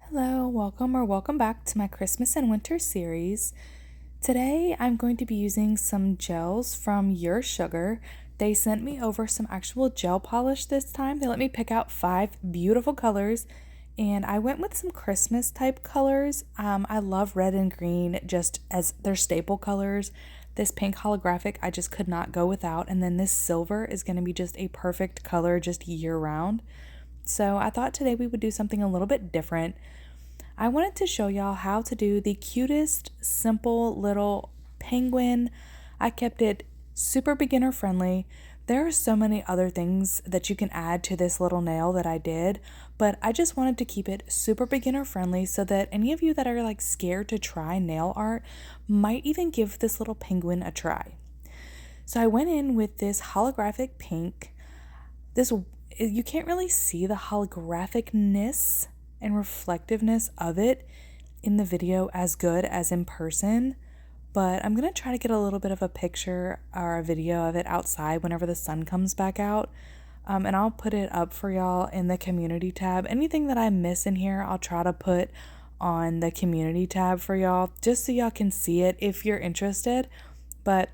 Hello, welcome back to my Christmas and Winter series. Today I'm going to be using some gels from Your Sugar. They sent me over some actual gel polish this time. They let me pick out 5 beautiful colors, and I went with some Christmas type colors. I love red and green just as their staple colors. This pink holographic I just could not go without, and then this silver is going to be just a perfect color just year round. So I thought today we would do something a little bit different. I wanted to show y'all how to do the cutest, simple little penguin. I kept it super beginner friendly. There are so many other things that you can add to this little nail that I did, but I just wanted to keep it super beginner friendly so that any of you that are like scared to try nail art might even give this little penguin a try. So I went in with this holographic pink. You can't really see the holographicness and reflectiveness of it in the video as good as in person, but I'm going to try to get a little bit of a picture or a video of it outside whenever the sun comes back out. And I'll put it up for y'all in the community tab. Anything that I miss in here, I'll try to put on the community tab for y'all, just so y'all can see it if you're interested. But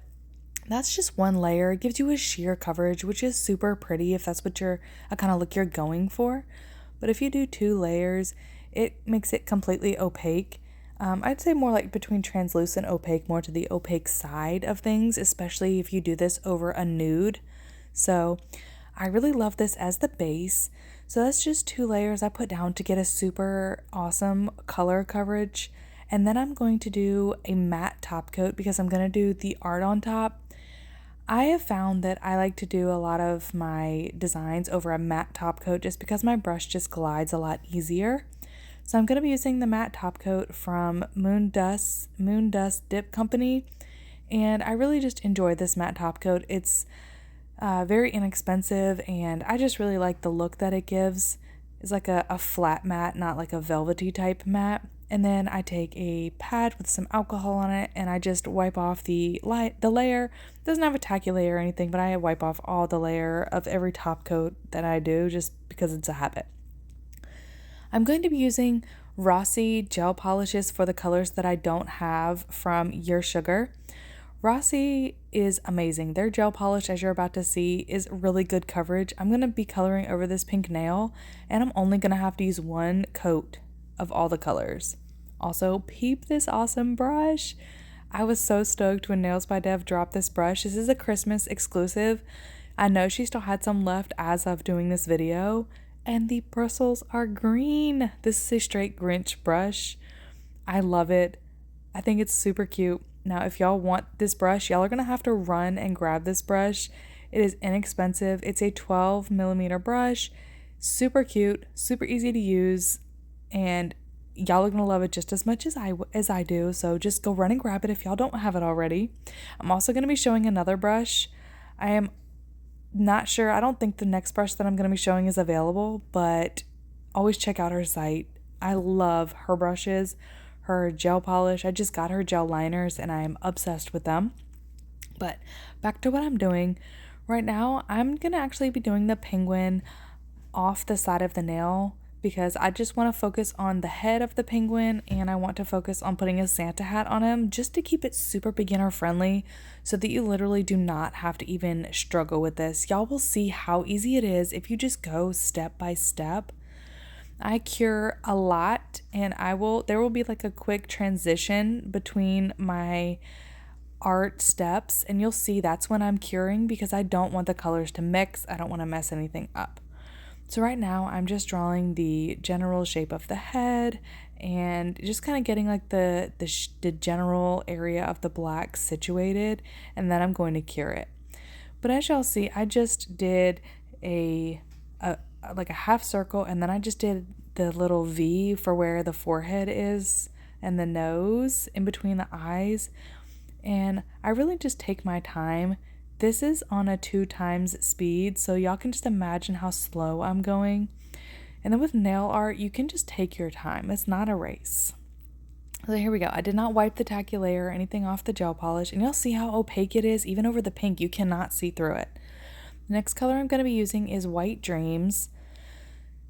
that's just one layer. It gives you a sheer coverage, which is super pretty if that's what a kind of look you're going for. But if you do 2 layers, it makes it completely opaque. I'd say more like between translucent opaque, more to the opaque side of things, especially if you do this over a nude. So I really love this as the base. So that's just 2 layers I put down to get a super awesome color coverage. And then I'm going to do a matte top coat because I'm going to do the art on top. I have found that I like to do a lot of my designs over a matte top coat just because my brush just glides a lot easier. So I'm going to be using the matte top coat from Moon Dust Dip Company, and I really just enjoy this matte top coat. It's very inexpensive, and I just really like the look that it gives. It's like a flat matte, not like a velvety type matte. And then I take a pad with some alcohol on it and I just wipe off the layer. It doesn't have a tacky layer or anything, but I wipe off all the layer of every top coat that I do just because it's a habit. I'm going to be using Rossi gel polishes for the colors that I don't have from Your Sugar. Rossi is amazing. Their gel polish, as you're about to see, is really good coverage. I'm going to be coloring over this pink nail, and I'm only going to have to use 1 coat of all the colors. Also, peep this awesome brush. I was so stoked when Nails by Dev dropped this brush. This is a Christmas exclusive. I know she still had some left as of doing this video, and the bristles are green. This is a straight Grinch brush. I love it. I think it's super cute. Now, if y'all want this brush, y'all are going to have to run and grab this brush. It is inexpensive. It's a 12mm brush. Super cute, super easy to use, and y'all are going to love it just as much as I do. So just go run and grab it if y'all don't have it already. I'm also going to be showing another brush. I am not sure. I don't think the next brush that I'm going to be showing is available, but always check out her site. I love her brushes, her gel polish. I just got her gel liners and I am obsessed with them. But back to what I'm doing. Right now, I'm going to actually be doing the penguin off the side of the nail because I just want to focus on the head of the penguin and I want to focus on putting a Santa hat on him just to keep it super beginner friendly so that you literally do not have to even struggle with this. Y'all will see how easy it is if you just go step by step. I cure a lot and there will be like a quick transition between my art steps and you'll see that's when I'm curing because I don't want the colors to mix. I don't want to mess anything up. So right now I'm just drawing the general shape of the head and just kind of getting like the general area of the black situated, and then I'm going to cure it. But as y'all see, I just did a half circle, and then I just did the little V for where the forehead is and the nose in between the eyes. And I really just take my time. This is on a 2x speed, so y'all can just imagine how slow I'm going. And then with nail art, you can just take your time. It's not a race. So here we go. I did not wipe the tacky layer or anything off the gel polish, and you'll see how opaque it is. Even over the pink, you cannot see through it. The next color I'm going to be using is White Dreams.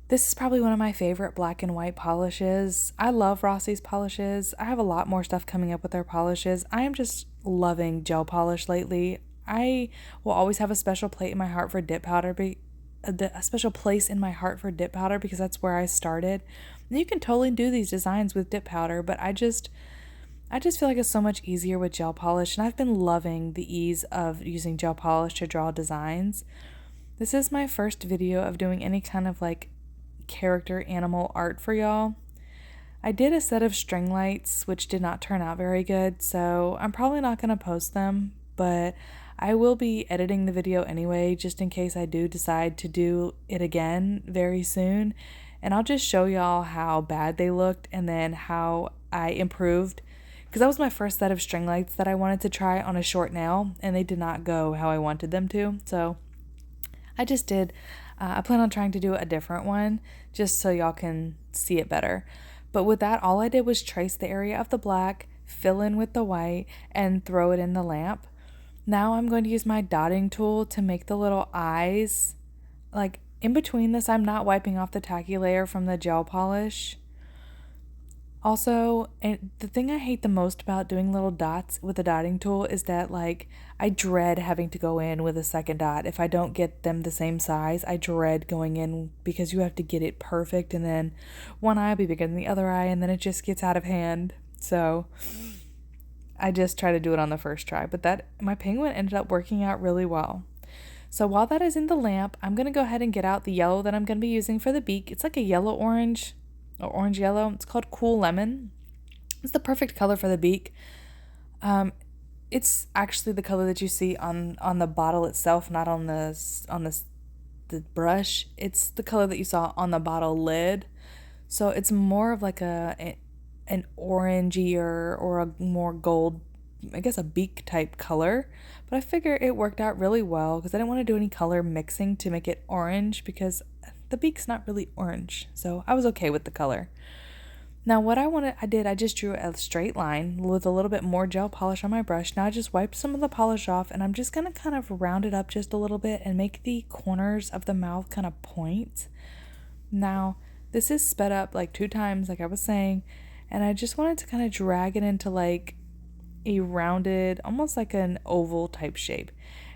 This is probably one of my favorite black and white polishes. I love Rossi's polishes. I have a lot more stuff coming up with their polishes. I am just loving gel polish lately. I will always have a special plate in my heart for dip powder, a special place in my heart for dip powder because that's where I started. And you can totally do these designs with dip powder, but I just feel like it's so much easier with gel polish, and I've been loving the ease of using gel polish to draw designs. This is my first video of doing any kind of like character animal art for y'all. I did a set of string lights which did not turn out very good, so I'm probably not going to post them, but I will be editing the video anyway just in case I do decide to do it again very soon, and I'll just show y'all how bad they looked and then how I improved, because that was my first set of string lights that I wanted to try on a short nail and they did not go how I wanted them to. So I just did I plan on trying to do a different one just so y'all can see it better. But with that, all I did was trace the area of the black, fill in with the white, and throw it in the lamp. Now I'm going to use my dotting tool to make the little eyes. Like in between this, I'm not wiping off the tacky layer from the gel polish. Also, the thing I hate the most about doing little dots with the dotting tool is that like I dread having to go in with a second dot. If I don't get them the same size, I dread going in because you have to get it perfect and then one eye will be bigger than the other eye and then it just gets out of hand. So I just try to do it on the first try, but my penguin ended up working out really well. So while that is in the lamp, I'm going to go ahead and get out the yellow that I'm going to be using for the beak. It's like a yellow-orange or orange-yellow. It's called Cool Lemon. It's the perfect color for the beak. It's actually the color that you see on the bottle itself, not on the brush. It's the color that you saw on the bottle lid. So it's more of like an orangier or a more gold, I guess a beak type color. But I figure it worked out really well because I didn't want to do any color mixing to make it orange because the beak's not really orange. So I was okay with the color. Now what I just drew a straight line with a little bit more gel polish on my brush. Now I just wiped some of the polish off and I'm just going to kind of round it up just a little bit and make the corners of the mouth kind of point. Now this is sped up like 2 times like I was saying, and I just wanted to kind of drag it into like a rounded, almost like an oval type shape.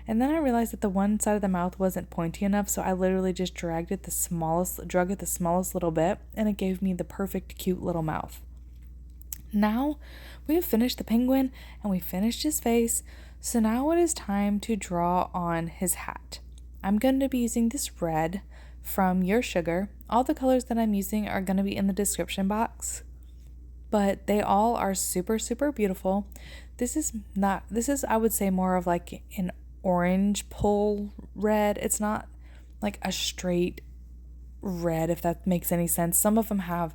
And then I realized that the one side of the mouth wasn't pointy enough, so I literally just drug it the smallest little bit, and it gave me the perfect cute little mouth. Now we have finished the penguin and we finished his face, so now it is time to draw on his hat. I'm going to be using this red from Your Sugar. All the colors that I'm using are going to be in the description box, but they all are super, super beautiful. This is I would say more of like an orange pull red. It's not like a straight red, if that makes any sense. Some of them have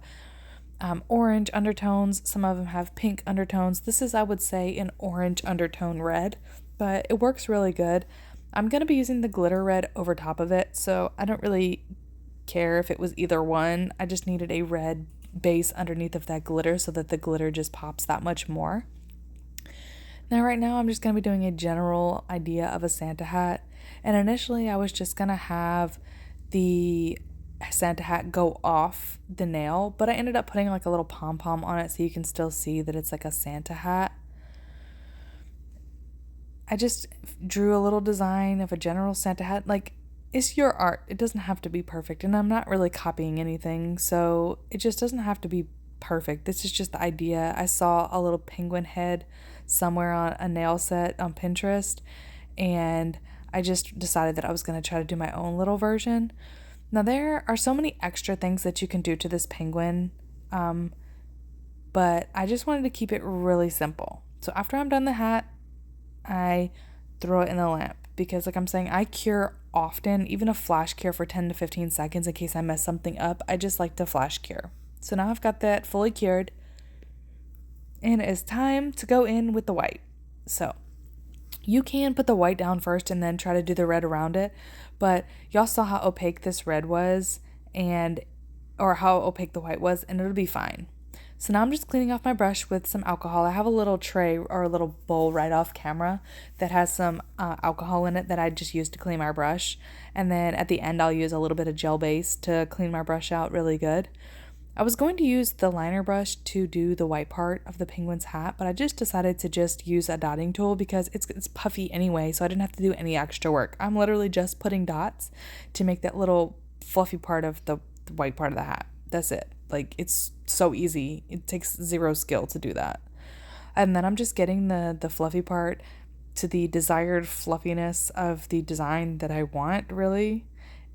orange undertones, some of them have pink undertones. This is, I would say, an orange undertone red, but it works really good. I'm going to be using the glitter red over top of it, so I don't really care if it was either one. I just needed a red base underneath of that glitter so that the glitter just pops that much more. Now right now I'm just going to be doing a general idea of a Santa hat, and initially I was just going to have the Santa hat go off the nail, but I ended up putting like a little pom-pom on it so you can still see that it's like a Santa hat. I just drew a little design of a general Santa hat. Like, it's your art. It doesn't have to be perfect, and I'm not really copying anything, so it just doesn't have to be perfect. This is just the idea. I saw a little penguin head somewhere on a nail set on Pinterest, and I just decided that I was going to try to do my own little version. Now there are so many extra things that you can do to this penguin, but I just wanted to keep it really simple. So after I'm done the hat, I throw it in the lamp because, like I'm saying, I cure often, even a flash cure for 10 to 15 seconds in case I mess something up. I just like to flash cure. So now I've got that fully cured, and it's time to go in with the white. So you can put the white down first and then try to do the red around it, but y'all saw how opaque this red was, or how opaque the white was, and it'll be fine. So now I'm just cleaning off my brush with some alcohol. I have a little tray or a little bowl right off camera that has some alcohol in it that I just use to clean my brush. And then at the end, I'll use a little bit of gel base to clean my brush out really good. I was going to use the liner brush to do the white part of the penguin's hat, but I just decided to just use a dotting tool because it's puffy anyway, so I didn't have to do any extra work. I'm literally just putting dots to make that little fluffy part of the white part of the hat. That's it. Like, it's so easy. It takes zero skill to do that. And then I'm just getting the fluffy part to the desired fluffiness of the design that I want, really.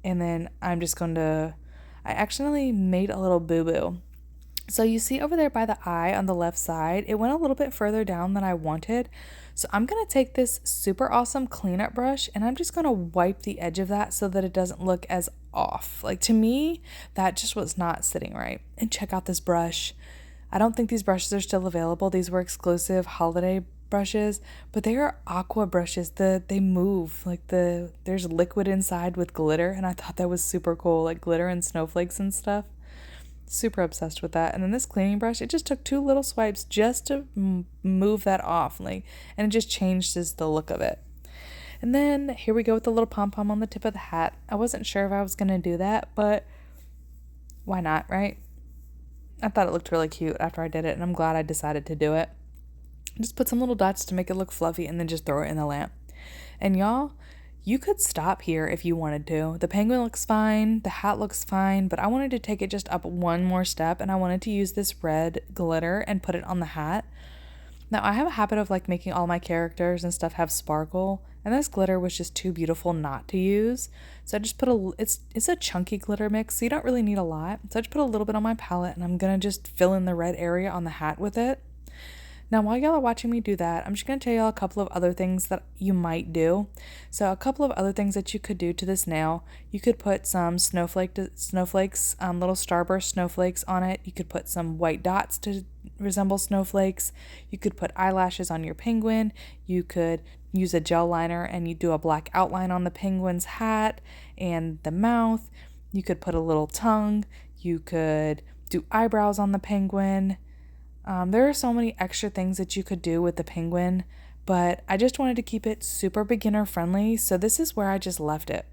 And then I'm just going to... I accidentally made a little boo-boo. So you see over there by the eye on the left side, it went a little bit further down than I wanted. So I'm going to take this super awesome cleanup brush and I'm just going to wipe the edge of that so that it doesn't look as off. Like, to me, that just was not sitting right. And check out this brush. I don't think these brushes are still available. These were exclusive holiday brushes, but they are aqua brushes. They move, like there's liquid inside with glitter, and I thought that was super cool, like glitter and snowflakes and stuff. Super obsessed with that. And then this cleaning brush, it just took 2 little swipes just to move that off, like, and it just changes the look of it. And then here we go with the little pom-pom on the tip of the hat. I wasn't sure if I was gonna do that, but why not, right? I thought it looked really cute after I did it, and I'm glad I decided to do it. Just put some little dots to make it look fluffy and then just throw it in the lamp. And y'all, you could stop here if you wanted to. The penguin looks fine, the hat looks fine, but I wanted to take it just up one more step, and I wanted to use this red glitter and put it on the hat. Now, I have a habit of like making all my characters and stuff have sparkle, and this glitter was just too beautiful not to use. So I just put it's a chunky glitter mix, so you don't really need a lot. So I just put a little bit on my palette, and I'm gonna just fill in the red area on the hat with it. Now, while y'all are watching me do that, I'm just going to tell y'all a couple of other things that you might do. So a couple of other things that you could do to this nail. You could put some snowflakes, little starburst snowflakes on it. You could put some white dots to resemble snowflakes. You could put eyelashes on your penguin. You could use a gel liner and you do a black outline on the penguin's hat and the mouth. You could put a little tongue. You could do eyebrows on the penguin. There are so many extra things that you could do with the penguin, but I just wanted to keep it super beginner friendly, so this is where I just left it.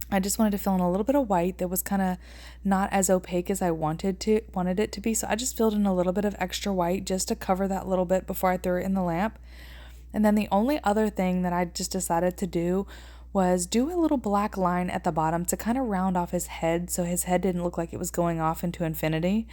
I just wanted to fill in a little bit of white that was kind of not as opaque as I wanted it to be, so I just filled in a little bit of extra white just to cover that little bit before I threw it in the lamp. And then the only other thing that I just decided to do was do a little black line at the bottom to kind of round off his head so his head didn't look like it was going off into infinity.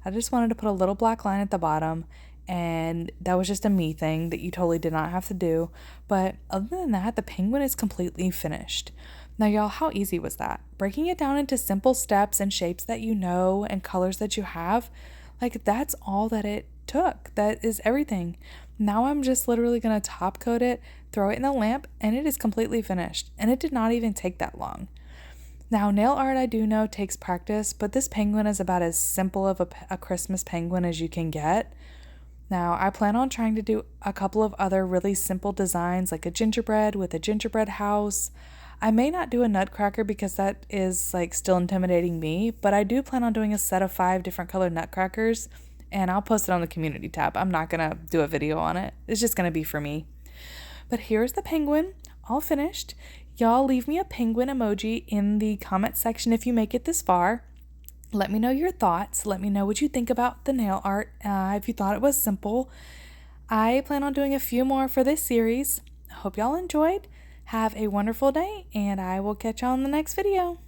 I just wanted to put a little black line at the bottom, and that was just a me thing that you totally did not have to do. But other than that, the penguin is completely finished. Now, y'all, how easy was that? Breaking it down into simple steps and shapes that you know and colors that you have, like, that's all that it took. That is everything. Now I'm just literally going to top coat it, throw it in the lamp, and it is completely finished. And it did not even take that long. Now, nail art, I do know, takes practice, but this penguin is about as simple of a Christmas penguin as you can get. Now, I plan on trying to do a couple of other really simple designs, like a gingerbread with a gingerbread house. I may not do a nutcracker because that is like still intimidating me, but I do plan on doing a set of 5 different colored nutcrackers, and I'll post it on the community tab. I'm not going to do a video on it. It's just going to be for me. But here's the penguin, all finished. Y'all leave me a penguin emoji in the comment section if you make it this far. Let me know your thoughts. Let me know what you think about the nail art, if you thought it was simple. I plan on doing a few more for this series. I hope y'all enjoyed. Have a wonderful day, and I will catch y'all in the next video.